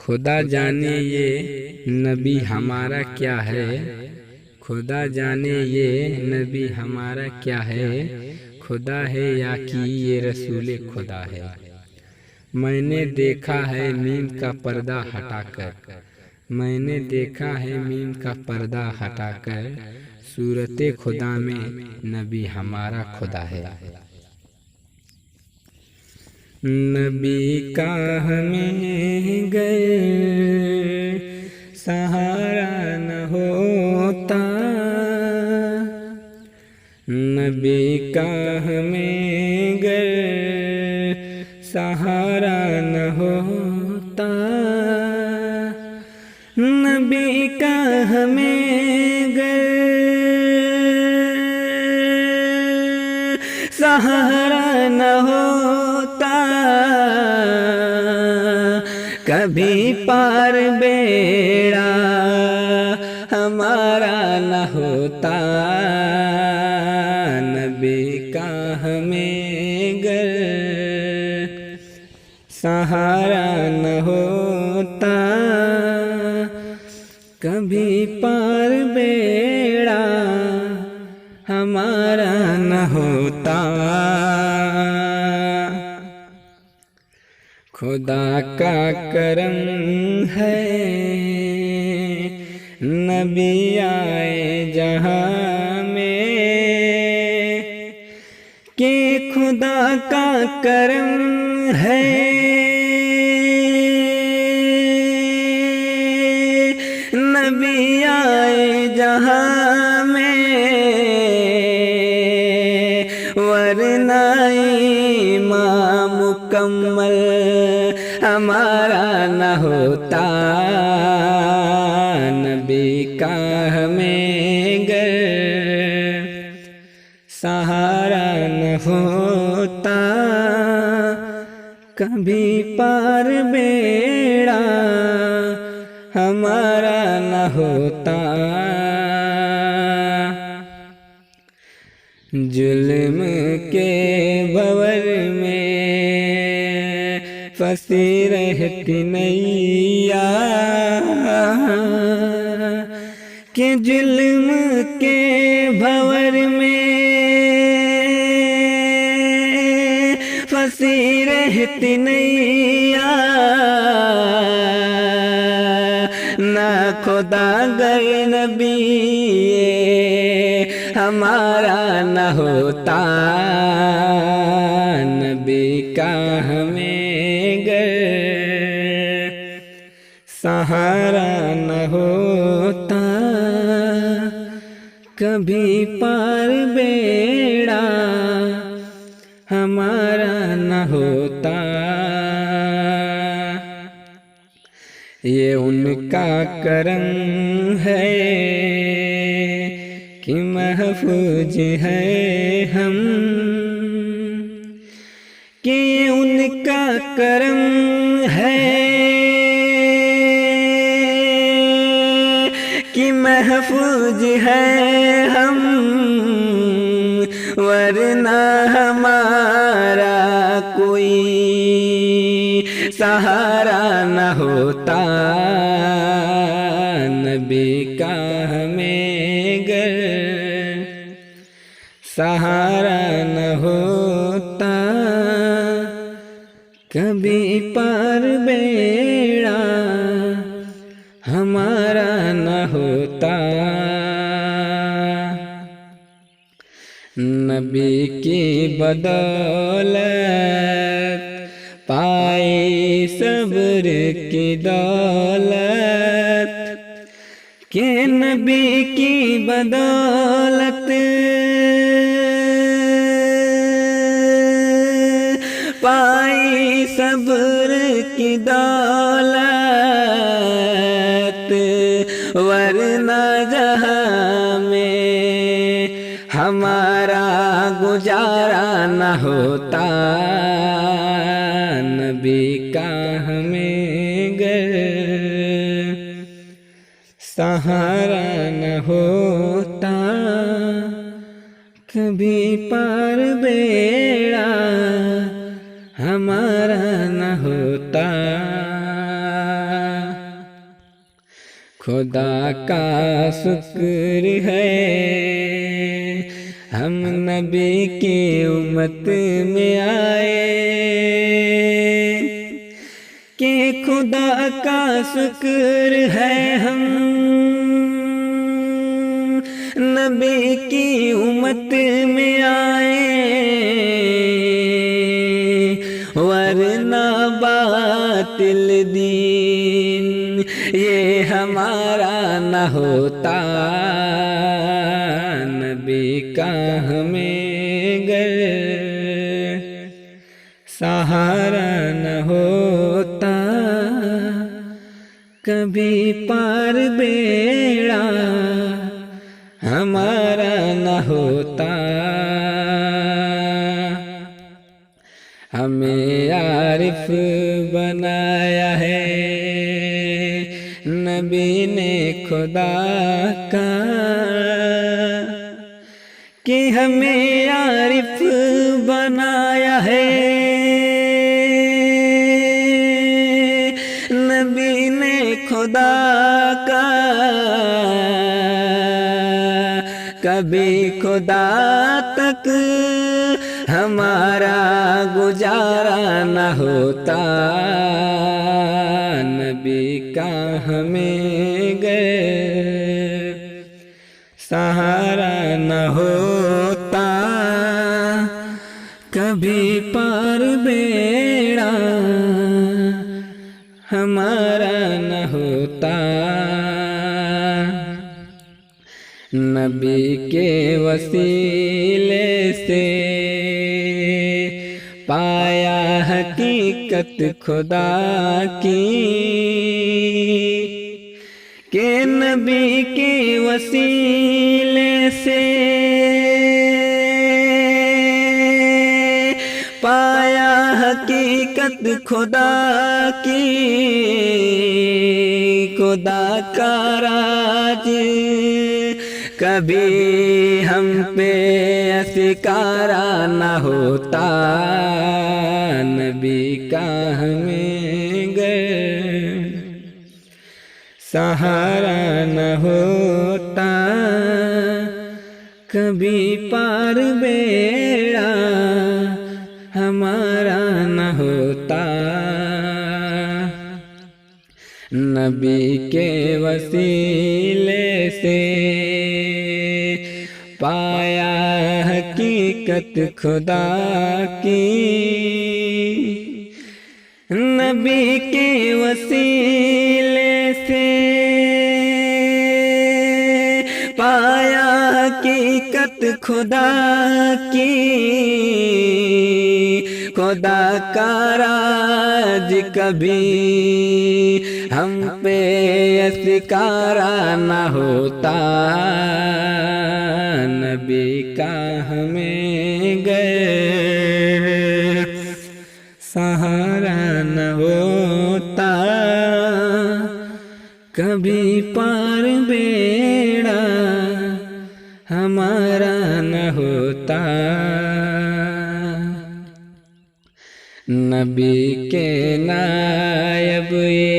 खुदा जाने ये नबी हमारा क्या है, खुदा जाने ये नबी हमारा क्या है, खुदा है या कि ये रसूल खुदा है। मैंने देखा है मीम का पर्दा हटाकर, मैंने देखा है मीम का पर्दा हटाकर, सूरत खुदा में नबी हमारा खुदा है। नबी का हमें गए सहारा न होता, नबी का हमें गए सहारा न होता, नबी का हमें गए सहारा न होता, कभी पार बेड़ा हमारा न होता, नबी का हमें गर सहारा न होता, कभी पार बेड़ा हमारा न होता। खुदा का करम है नबी आए जहाँ में, कि खुदा का करम है नबी आए जहाँ में, वरना ईमान मुकम्मल हमारा न होता, नबी का हमें गर सहारा न होता, कभी पार बेड़ा हमारा न होता। जुल्म के भंवर में फंसी रहती नैया, कि जुल्म के भंवर में फंसी रहती नैया, ना खुदा गए नबी हमारा न होता, नबी का हमें गर सहारा न होता, कभी पार बेड़ा हमारा न होता। ये उनका करम है कि महफूज है हम, कि उनका करम है कि महफूज है हम, वरना हमारा कोई सहारा न होता, नबी का हमें गर सहारा न होता, कभी पार बेड़ा हमारा न होता। नबी की बदौलत पाई सब्र की दौलत, के नबी की बदौलत पाई सब्र की दौलत, वरना जहाँ में हमारा गुजारा न होता, नबी का हमें गर सहारा न होता, कभी पार बेड़ा हमारा न होता। खुदा का शुक्र है हम नबी की उम्मत में आए, कि खुदा का शुक्र है हम नबी की उम्मत में आए, वरना बातिल दीन ये हमारा न होता, नबी का हमें गर सहारा न होता, कभी पार बेड़ा हमारा न होता। हमें आरिफ बनाया है नबी ने खुदा का, कि हमें आरिफ बनाया है नबी ने खुदा का, कभी खुदा तक हमारा गुजारा न होता, नबी का हमें गैर सहारा न होता, कभी पार बेड़ा हमारा न होता। नबी के वसीले से पाया हकीकत खुदा की, के नबी के वसीले से पाया हकीकत खुदा की, खुदा का राज कभी हम पे अस्कारा न होता, नबी का हमें गैर सहारा न होता, कभी पार बेड़ा हमारा न होता। नबी के वसीले से पाया हकीकत खुदा की, नबी के वसीले से पाया हकीकत खुदा की, खुदा का राज कभी हम पे अस्कारा न होता, नबी का हमें गैर सहारा न होता, कभी पार बेड़ा हमारा न होता। नबी के नायब ये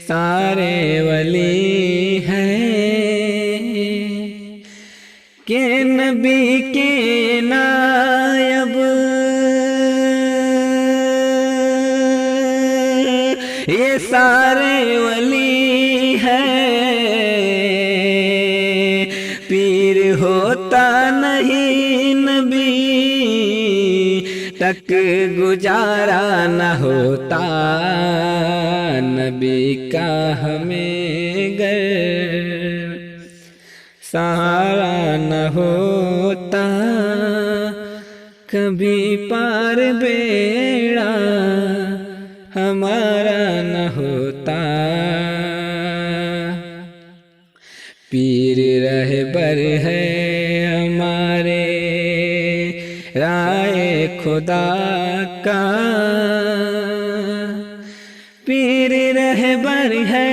सारे वली हैं, के नबी के नायब ये सारे वली हैं, पीर होता नहीं नबी तक गुजारा न होता, नबी का हमें गैर सहारा न होता, कभी पार बेड़ा हमारा न होता। पीर रहबर है हमारे राय खुदा का, पीर रहबर है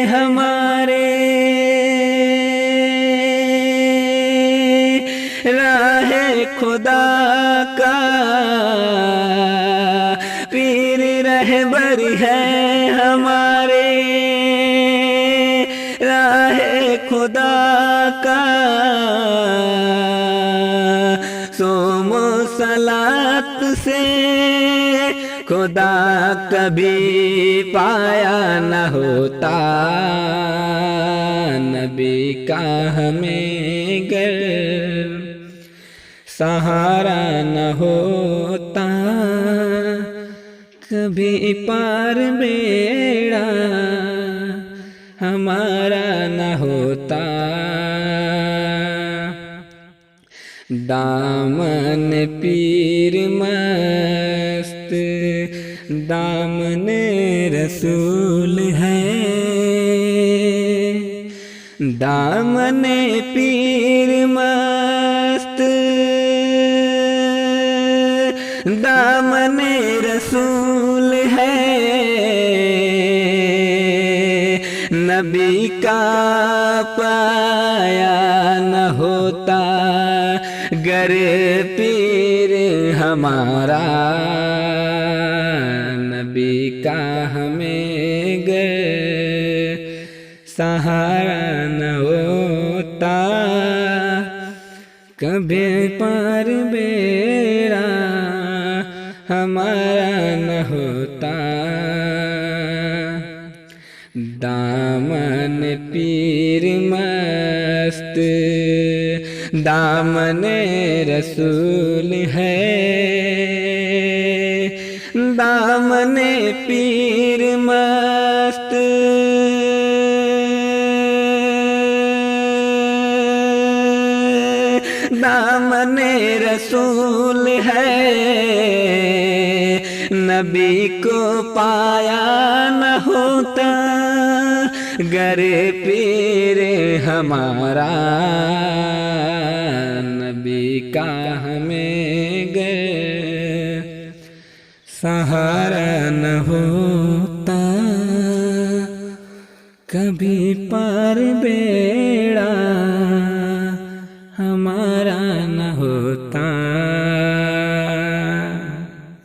हमारे राह खुदा का, पीर रहबर है हमारे राह खुदा का, सोमो सलात से खुदा कभी पाया न होता, नबी का हमें गर सहारा न होता, कभी पार बेड़ा हमारा न होता। दामन पीर मस्त दामन रसूल है, दामन पीर मस्त दामन रसूल है, नबी का पाया न होता गर पीर हमारा, नबी का हमें गर सहारा न होता, कभी पार बेड़ा हमारा न होता। दामन पीर मस्त दामन रसूल है, दामन पीर मस्त दामन रसूल है, नबी को पाया न होता गर पीर हमारा, नबी का हमें गर सहारा न होता, कभी पार बे